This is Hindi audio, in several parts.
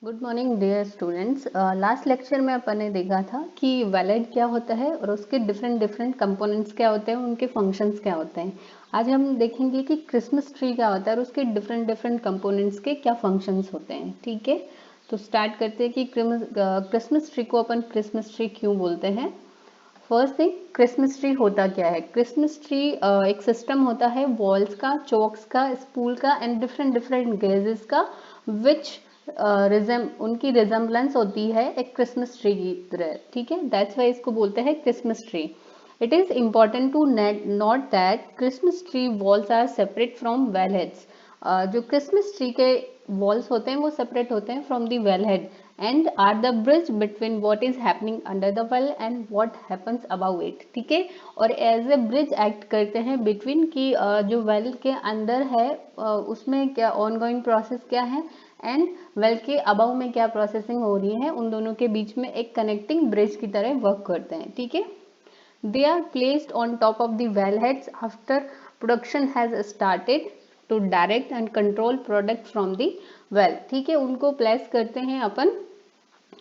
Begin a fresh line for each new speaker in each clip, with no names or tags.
Good morning dear students. Last lecture में अपन ने देखा था कि वेलेड क्या होता है और उसके डिफरेंट डिफरेंट कंपोनेंट्स क्या होते हैं, उनके फंक्शंस क्या होते हैं। आज हम देखेंगे कि क्रिसमस ट्री क्या होता है और उसके डिफरेंट डिफरेंट कंपोनेंट्स के क्या फंक्शंस होते हैं। ठीक है, तो स्टार्ट करते हैं कि क्रिसमस ट्री को अपन क्रिसमस ट्री क्यों बोलते हैं। फर्स्ट थिंग, क्रिसमस ट्री होता क्या है। क्रिसमस ट्री एक सिस्टम होता है वॉल्स का, चौक्स का, स्पूल का एंड डिफरेंट डिफरेंट गेजेस का, विच उनकी रिजेम्बलेंस होती है एक क्रिसमस ट्री की तरह। ठीक है, दैट्स वाई इसको बोलते हैं Christmas tree. It is important to note that Christmas tree valves are separate from well heads. जो क्रिसमस ट्री के वॉल्स होते हैं वो सेपरेट होते हैं from the well head and are the bridge between what is happening under the well and what happens above it. ठीक है, और एज ए ब्रिज एक्ट करते हैं बिटवीन की जो वेल के अंदर है उसमें क्या ऑन गोइंग प्रोसेस क्या है एंड वेल के अबाउ में क्या प्रोसेसिंग हो रही है, उन दोनों के बीच में एक कनेक्टिंग ब्रिज की तरह वर्क करते हैं। ठीक है, they are placed on top of the wellheads after production has started to direct and control product from the well। ठीक है, उनको प्लेस करते हैं अपन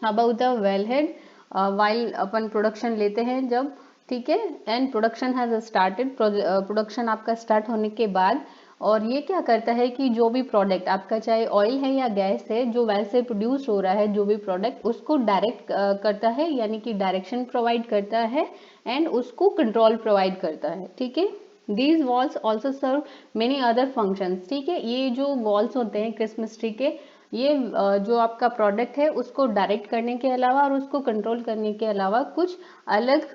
अबाउट द वेलहेड वाइल अपन प्रोडक्शन लेते हैं जब। ठीक है, and production has started, production आपका स्टार्ट होने के बाद, और ये क्या करता है कि जो भी प्रोडक्ट आपका चाहे ऑयल है या गैस है जो वेल से प्रोड्यूस हो रहा है, जो भी प्रोडक्ट उसको डायरेक्ट करता है, यानी कि डायरेक्शन प्रोवाइड करता है एंड उसको कंट्रोल प्रोवाइड करता है। ठीक है, these valves also serve many other functions. ठीक है, ये जो वॉल्स होते हैं क्रिसमस ट्री के, ये जो आपका प्रोडक्ट है उसको डायरेक्ट करने के अलावा और उसको कंट्रोल करने के अलावा कुछ अलग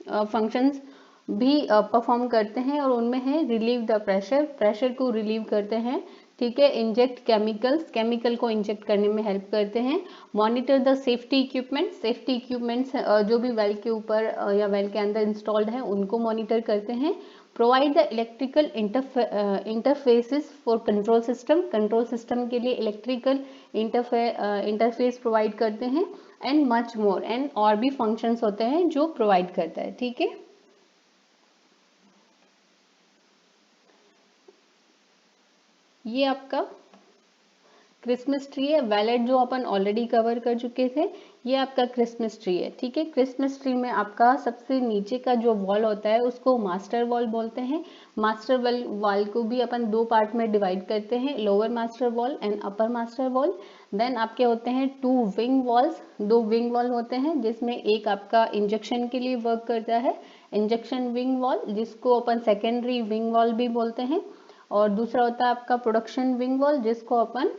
फंक्शंस भी परफॉर्म करते हैं, और उनमें है रिलीव द प्रेशर, प्रेशर को रिलीव करते हैं। ठीक है, इंजेक्ट केमिकल्स, केमिकल को इंजेक्ट करने में हेल्प करते हैं। Monitor the safety equipment, safety equipments जो भी वेल के ऊपर या वेल के अंदर इंस्टॉल्ड है उनको मॉनिटर करते हैं। Provide the electrical interfaces for control system, control system के लिए इलेक्ट्रिकल इंटरफेस प्रोवाइड करते हैं एंड मच मोर, एंड और भी फंक्शंस होते हैं जो प्रोवाइड करता है। ठीक है, ये आपका क्रिसमस ट्री है। वैलेट जो अपन ऑलरेडी कवर कर चुके थे, ये आपका क्रिसमस ट्री है। ठीक है, क्रिसमस ट्री में आपका सबसे नीचे का जो वॉल होता है उसको मास्टर वॉल बोलते हैं। मास्टर वॉल को भी अपन दो पार्ट में डिवाइड करते हैं, lower master valve and upper master valve. Then आपके होते हैं टू विंग वॉल्स, दो विंग वॉल होते हैं जिसमें एक आपका इंजेक्शन के लिए वर्क करता है, इंजेक्शन विंग वॉल, जिसको अपन सेकेंडरी विंग वॉल भी बोलते हैं, और दूसरा होता है आपका प्रोडक्शन विंग वॉल जिसको अपन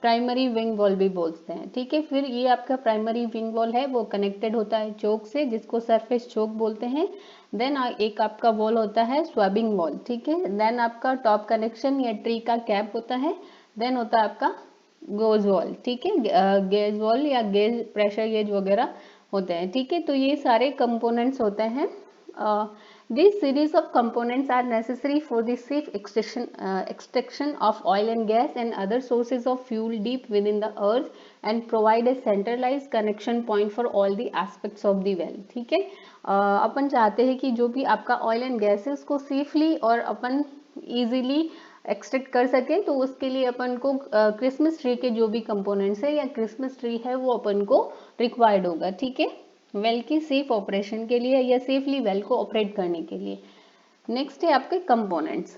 प्राइमरी विंग वॉल भी बोलते हैं। ठीक है, फिर ये आपका प्राइमरी विंग वॉल है वो कनेक्टेड होता है चोक से, जिसको सरफेस चोक बोलते हैं। देन एक आपका वॉल होता है स्वैबिंग वॉल। ठीक है, देन आपका टॉप कनेक्शन या ट्री का कैप होता है। देन होता है आपका गोज वॉल। ठीक है, गेज वॉल या गेज प्रेशर गेज वगैरह होते हैं। ठीक है, तो ये सारे कंपोनेंट्स होते हैं। This series of components are necessary for the safe extraction of oil and gas and other sources of fuel deep within the earth and provide a centralized connection point for all the aspects of the well। ठीक है, अपन चाहते हैं कि जो भी आपका ऑयल एंड गैस है उसको सेफली और अपन इजीली एक्सट्रैक्ट कर सके, तो उसके लिए अपन को क्रिसमस ट्री के जो भी कंपोनेंट्स है या क्रिसमस ट्री है वो अपन को रिक्वायर्ड होगा। ठीक है, वेल की सेफ ऑपरेशन के लिए या सेफली वेल को ऑपरेट करने के लिए। नेक्स्ट है आपके कंपोनेंट्स।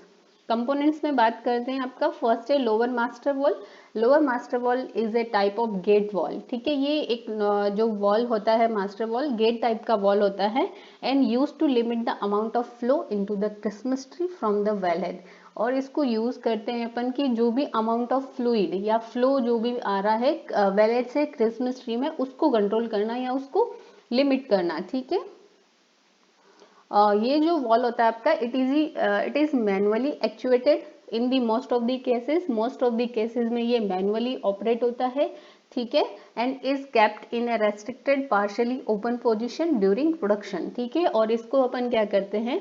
कंपोनेंट्स में बात करते हैं, आपका फर्स्ट है lower master valve. Lower master valve is a type of gate valve. ठीक है, ये एक जो वॉल होता है मास्टर वॉल गेट टाइप का वॉल होता है and use to limit the amount of flow into the Christmas tree from the well head. और इसको यूज करते हैं अपन कि जो भी अमाउंट ऑफ फ्लूइड या फ्लो जो भी आ रहा है वेल हेड से क्रिसमस ट्री में उसको कंट्रोल करना या उसको लिमिट करना। ठीक है, ये जो वॉल होता है आपका it is manually actuated in the most of the cases, most of the cases में ये मैनुअली ऑपरेट होता है। ठीक है, and is kept in A restricted partially open position during production. ठीक है, और इसको अपन क्या करते हैं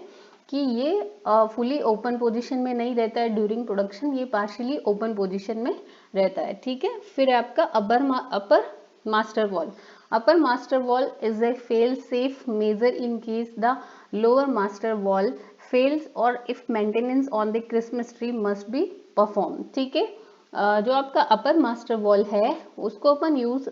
कि ये फुली ओपन पोजीशन में नहीं रहता है ड्यूरिंग प्रोडक्शन, ये पार्शियली ओपन पोजीशन में रहता है। ठीक है, फिर आपका अपर master wall. Upper master wall is a fail safe measure in case the lower master wall fails or if maintenance on the Christmas tree must be performed। ठीक है, जो आपका अपर मास्टर वॉल है उसको अपन यूज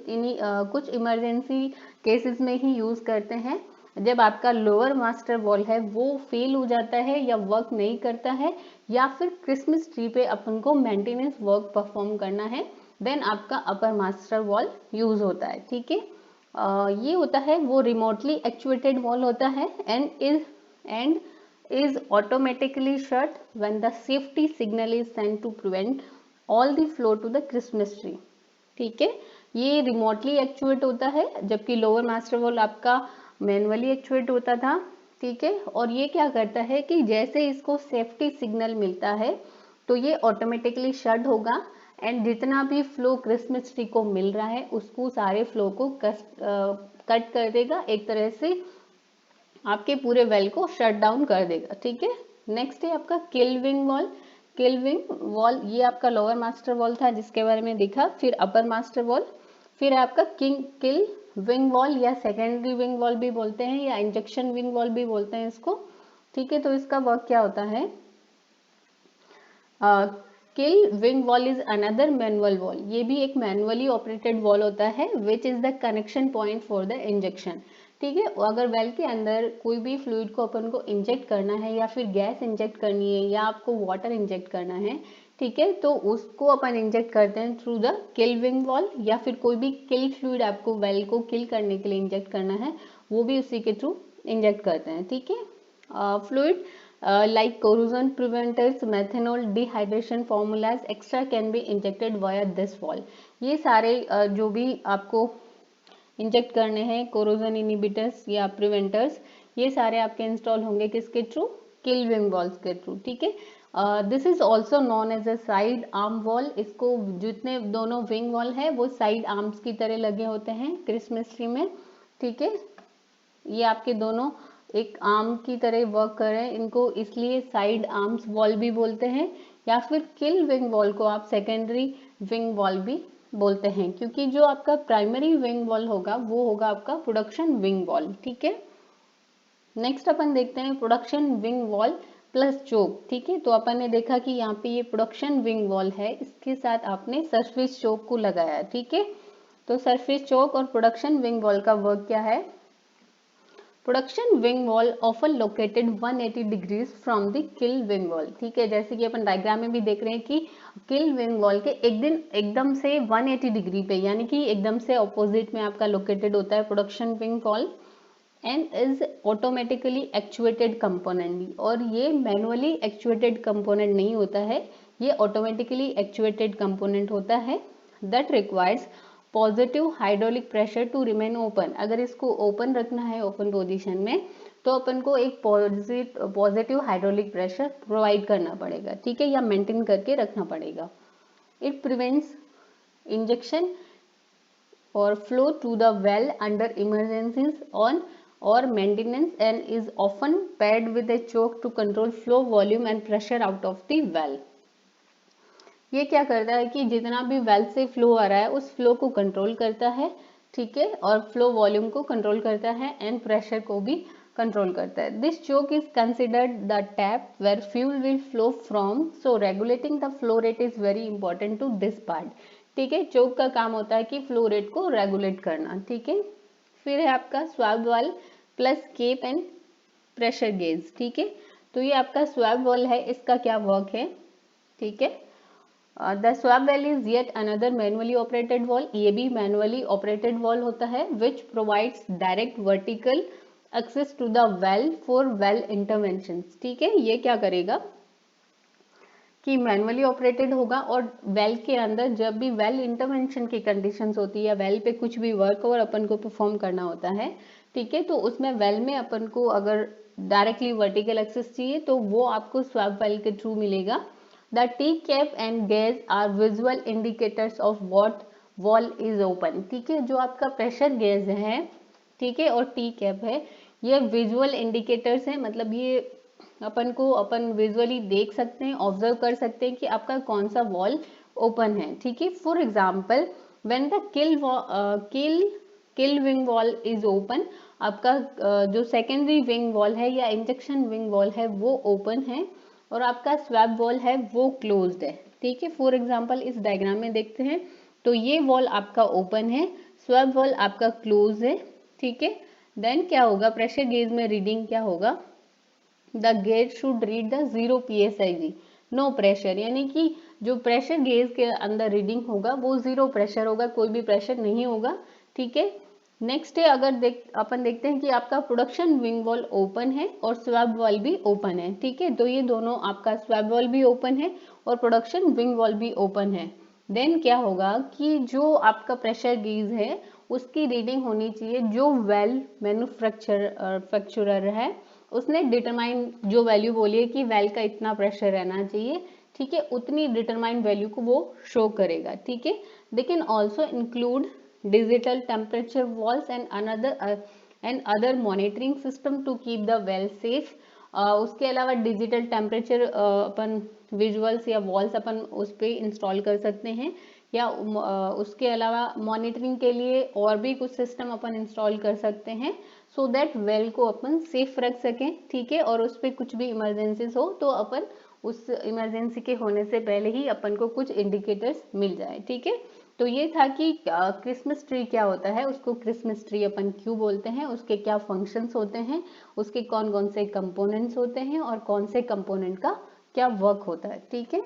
कुछ इमरजेंसी केसेस में ही यूज करते हैं। जब आपका लोअर मास्टर वॉल है वो फेल हो जाता है या वर्क नहीं करता है, या फिर क्रिसमस ट्री पे अपन को मेंटेनेंस वर्क परफॉर्म करना है, देन आपका अपर मास्टर वॉल यूज होता है। ठीक है, ये होता है वो रिमोटली एक्चुएटेड वॉल होता है and is automatically shut when the safety signal is sent to prevent all the flow to the Christmas tree। ठीक है, ये रिमोटली एक्चुएट होता है, जबकि लोअर मास्टर वॉल आपका मैनुअली एक्चुएट होता था। ठीक है, और ये क्या करता है कि जैसे इसको सेफ्टी सिग्नल मिलता है तो ये ऑटोमेटिकली शट होगा एंड जितना भी फ्लो क्रिसमस ट्री को मिल रहा है उसको सारे फ्लो को कट कर देगा, एक तरह से आपके पूरे वेल को शट डाउन कर देगा। ठीक है, नेक्स्ट है आपका किल विंग वॉल। किल विंग वॉल ये आपका लोअर मास्टर वॉल था जिसके बारे में देखा, फिर अपर मास्टर वॉल, फिर आपका किल विंग वॉल या सेकेंडरी विंग वॉल भी बोलते हैं या इंजेक्शन विंग वॉल भी बोलते हैं इसको। ठीक है, तो इसका वर्क क्या होता है? Kill wing valve is another manual valve, ये भी एक मैनुअली ऑपरेटेड वॉल होता है which is the connection point for the injection. ठीक है, अगर वेल के अंदर कोई भी फ्लूइड को अपन को इंजेक्ट करना है या फिर गैस इंजेक्ट करनी है या आपको वाटर इंजेक्ट करना है, ठीक है, तो उसको अपन इंजेक्ट करते हैं through the kill wing wall, या फिर कोई भी किल फ्लूइड आपको वेल को किल करने के लिए इंजेक्ट करना है वो भी उसी के थ्रू इंजेक्ट करते हैं। ठीक है, fluid like corrosion preventers, methanol dehydration formulas extra can be injected via this wall। ये सारे जो भी आपको इंजेक्ट करने हैं कोरोजन इनिबिटर्स या प्रिवेंटर्स, ये सारे आपके इंस्टॉल होंगे किसके थ्रू? किल विंग वॉल्स के थ्रू। ठीक है, this is also known as a side arm valve. इसको जितने दोनों विंग वॉल है वो साइड आर्म्स की तरह लगे होते हैं क्रिसमस ट्री में। ठीक है, ये आपके दोनों एक आर्म की तरह वर्क कर रहे हैं, इनको इसलिए साइड आर्म्स वॉल भी बोलते हैं, या फिर किल विंग वॉल को आप सेकेंडरी विंग वॉल भी बोलते हैं, क्योंकि जो आपका प्राइमरी विंग वॉल होगा वो होगा आपका प्रोडक्शन विंग वॉल। ठीक है, नेक्स्ट अपन देखते हैं प्रोडक्शन विंग वॉल प्लस चोक। ठीक है, तो अपन ने देखा कि यहाँ पे ये प्रोडक्शन विंग वॉल है, इसके साथ आपने सरफेस चोक को लगाया। ठीक है, तो सरफेस चोक और प्रोडक्शन विंग वॉल का वर्क क्या है? Production wing wall often located 180 degrees from the kill wing wall. ठीक है, जैसे कि अपन डायग्राम में भी देख रहे हैं कि किल विंग वॉल के एकदम से 180 डिग्री पे, यानी कि एकदम से ऑपोजिट में आपका लोकेटेड होता है production wing wall and is automatically actuated component. और ये मैनुअली एक्चुएटेड कंपोनेंट नहीं होता है, ये ऑटोमेटिकली एक्चुएटेड कंपोनेंट होता है that requires positive hydraulic pressure to remain open. अगर इसको ओपन रखना है ओपन पोजीशन में तो अपन को एक पॉजिटिव हाइड्रोलिक प्रेशर प्रोवाइड करना पड़ेगा। ठीक है, या मेंटेन करके रखना पड़ेगा। It prevents injection or flow to the well under emergencies on or maintenance and is often paired with a choke to control flow volume and pressure out of the well. ये क्या करता है कि जितना भी वेल से फ्लो आ रहा है उस फ्लो को कंट्रोल करता है। ठीक है, और फ्लो वॉल्यूम को कंट्रोल करता है एंड प्रेशर को भी कंट्रोल करता है। This choke is considered the tap where fuel will flow from, so regulating the flow rate is very important to this part. ठीक है, चोक का काम होता है कि फ्लो रेट को रेगुलेट करना। ठीक है, फिर है आपका swab valve plus cap and pressure gauge. ठीक है, तो ये आपका स्वैब वाल्व है, इसका क्या वर्क है? ठीक है, the swab well is yet another manually operated valve. ये भी मैनुअली ऑपरेटेड वॉल होता है which provides direct vertical access to the well for well intervention. ठीक है, ये क्या करेगा कि मैनुअली ऑपरेटेड होगा और वेल के अंदर जब भी वेल इंटरवेंशन की कंडीशंस होती है या वेल पे कुछ भी वर्क और अपन को परफॉर्म करना होता है, ठीक है, तो उसमें वेल में अपन को अगर डायरेक्टली वर्टिकल एक्सेस चाहिए तो वो आपको स्वैब वेल के थ्रू मिलेगा। The T-cap and gauge are visual indicators of what wall is open। ठीक है, जो आपका प्रेशर गेज है, ठीक है, और टी कैप है, ये विजुअल इंडिकेटर्स हैं, मतलब ये अपन विजुअली देख सकते हैं, ऑब्जर्व कर सकते हैं कि आपका कौन सा वॉल ओपन है। ठीक है, for example when the kill wing valve is open, आपका जो सेकेंडरी विंग वॉल है या इंजेक्शन विंग वॉल है वो ओपन है और आपका स्वैब वॉल है वो क्लोज्ड है। ठीक है। फॉर एग्जाम्पल इस डायग्राम में देखते हैं तो ये वॉल आपका ओपन है, स्वैब वॉल आपका क्लोज है, ठीक है। देन क्या होगा, प्रेशर गेज में रीडिंग क्या होगा, the gauge should read the 0 psi, no pressure, यानी कि जो प्रेशर गेज के अंदर रीडिंग होगा वो 0 प्रेशर होगा, कोई भी प्रेशर नहीं होगा, ठीक है। नेक्स्ट है, अगर अपन देखते हैं कि आपका प्रोडक्शन विंग वॉल ओपन है और स्वैब वॉल भी ओपन है, ठीक है। तो ये दोनों, आपका स्वैब वॉल भी ओपन है और प्रोडक्शन विंग वॉल भी ओपन है। देन क्या होगा कि जो आपका प्रेशर गेज है उसकी रीडिंग होनी चाहिए, जो वेल मैन्युफैक्चरर है उसने डिटरमाइन जो वैल्यू बोली है कि वेल का इतना प्रेशर रहना चाहिए, ठीक है, उतनी डिटरमाइंड वैल्यू को वो शो करेगा, ठीक है। They can also include digital temperature valves and other monitoring system to keep the well safe. उसके अलावा डिजिटल टेम्परेचर अपन विजुअल्स या वॉल्स अपन उस पर इंस्टॉल कर सकते हैं, या उसके अलावा मॉनिटरिंग के लिए और भी कुछ सिस्टम अपन इंस्टॉल कर सकते हैं, सो दैट वेल को अपन सेफ रख सकें, ठीक है। और उस पर कुछ भी इमरजेंसीज हो तो अपन उस इमरजेंसी के होने से पहले ही अपन को कुछ इंडिकेटर्स मिल जाए, ठीक है। तो ये था कि क्रिसमस ट्री क्या होता है, उसको क्रिसमस ट्री अपन क्यों बोलते हैं, उसके क्या फंक्शंस होते हैं, उसके कौन कौन से कंपोनेंट्स होते हैं और कौन से कंपोनेंट का क्या वर्क होता है, ठीक है।